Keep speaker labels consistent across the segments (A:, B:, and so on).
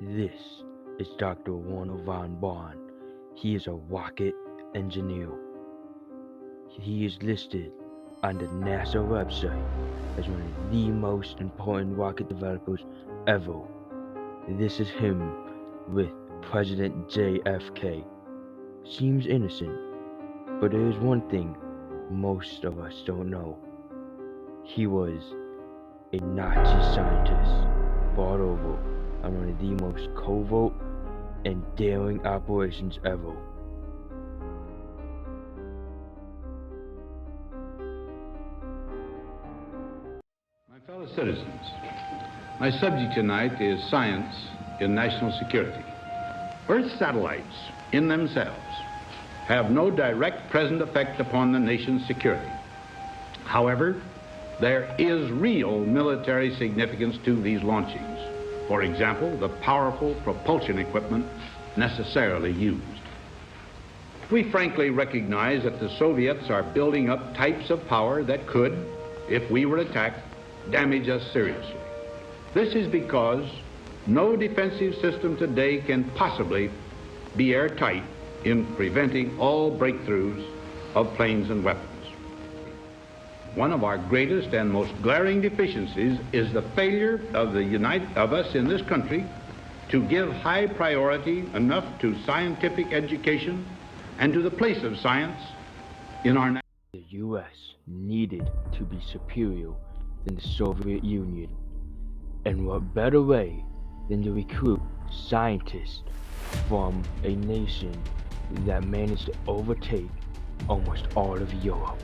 A: This is Dr. Warner von Braun. He is a rocket engineer. He is listed on the NASA website as one of the most important rocket developers ever. This is him with President JFK. Seems innocent, but there is one thing most of us don't know. He was a Nazi scientist brought over on one of the most covert and daring operations ever.
B: My fellow citizens, my subject tonight is science in national security. Earth satellites in themselves have no direct present effect upon the nation's security. However, there is real military significance to these launchings. For example, the powerful propulsion equipment necessarily used. We frankly recognize that the Soviets are building up types of power that could, if we were attacked, damage us seriously. This is because no defensive system today can possibly be airtight in preventing all breakthroughs of planes and weapons. One of our greatest and most glaring deficiencies is the failure of us in this country to give high priority enough to scientific education and to the place of science in our national.
A: The U.S. needed to be superior than the Soviet Union. And what better way than to recruit scientists from a nation that managed to overtake almost all of Europe.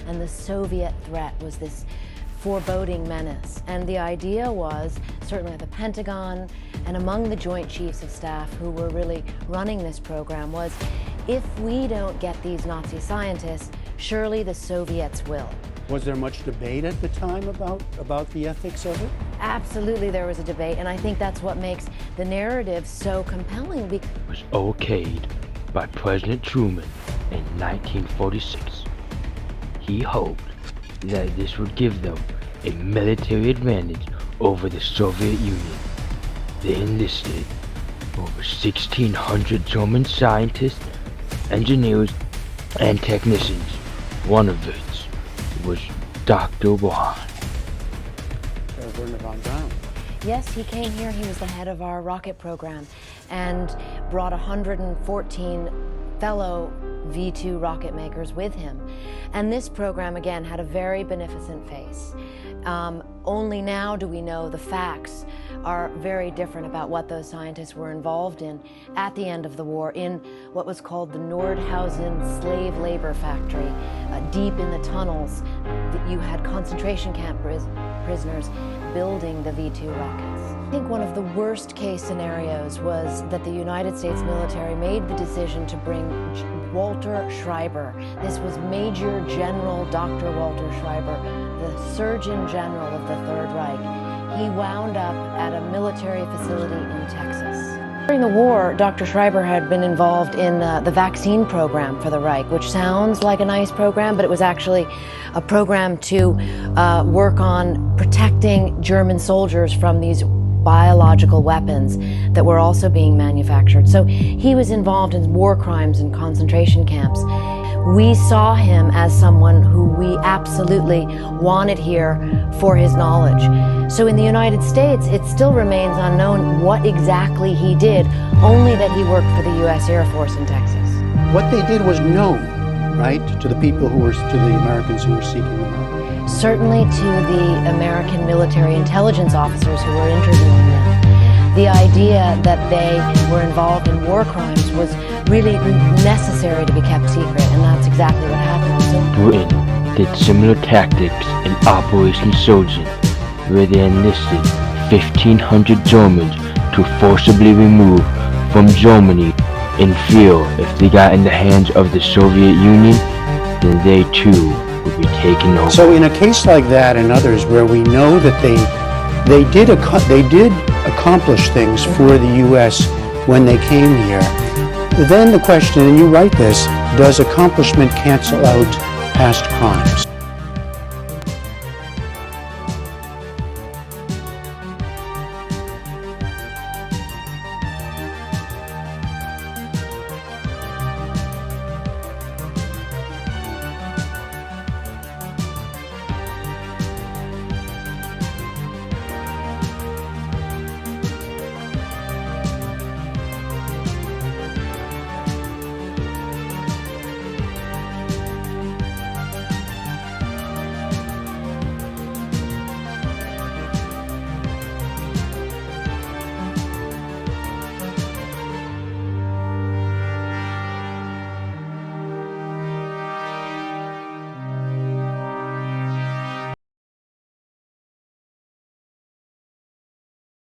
C: And the Soviet threat was this foreboding menace. And the idea was, certainly at the Pentagon and among the Joint Chiefs of Staff who were really running this program, was if we don't get these Nazi scientists, surely the Soviets will.
D: Was there much debate at the time about the ethics of it?
C: Absolutely, there was a debate, and I think that's what makes the narrative so compelling.
A: It was okayed by President Truman in 1946. He hoped that this would give them a military advantage over the Soviet Union. They enlisted over 1,600 German scientists, engineers, and technicians, one of which was Dr. Braun.
D: Werner von Braun.
C: Yes, he came here. He was the head of our rocket program and brought 114 fellow V2 rocket makers with him. And this program, again, had a very beneficent face. Only now do we know the facts are very different about what those scientists were involved in at the end of the war in what was called the Nordhausen slave labor factory. Deep in the tunnels, you had concentration camp prisoners building the V2 rockets. I think one of the worst case scenarios was that the United States military made the decision to bring Walter Schreiber. This was Major General Dr. Walter Schreiber, the Surgeon General of the Third Reich. He wound up at a military facility in Texas. During the war, Dr. Schreiber had been involved in the vaccine program for the Reich, which sounds like a nice program, but it was actually a program to work on protecting German soldiers from these biological weapons that were also being manufactured. So he was involved in war crimes and concentration camps. We saw him as someone who we absolutely wanted here for his knowledge. So in the United States, it still remains unknown what exactly he did, only that he worked for the U.S. Air Force in Texas.
D: What they did was known, right, to the people who were, to the Americans who were seeking them out.
C: Certainly to the American military intelligence officers who were interviewing them. The idea that they were involved in war crimes was really necessary to be kept secret, and that's exactly what happened. So
A: Britain did similar tactics in Operation Sojourn, where they enlisted 1,500 Germans to forcibly remove from Germany in fear if they got in the hands of the Soviet Union, then they too would be taken over.
D: So in a case like that and others where we know that they did accomplish things for the U.S. when they came here, then the question, and you write this, does accomplishment cancel out past crimes.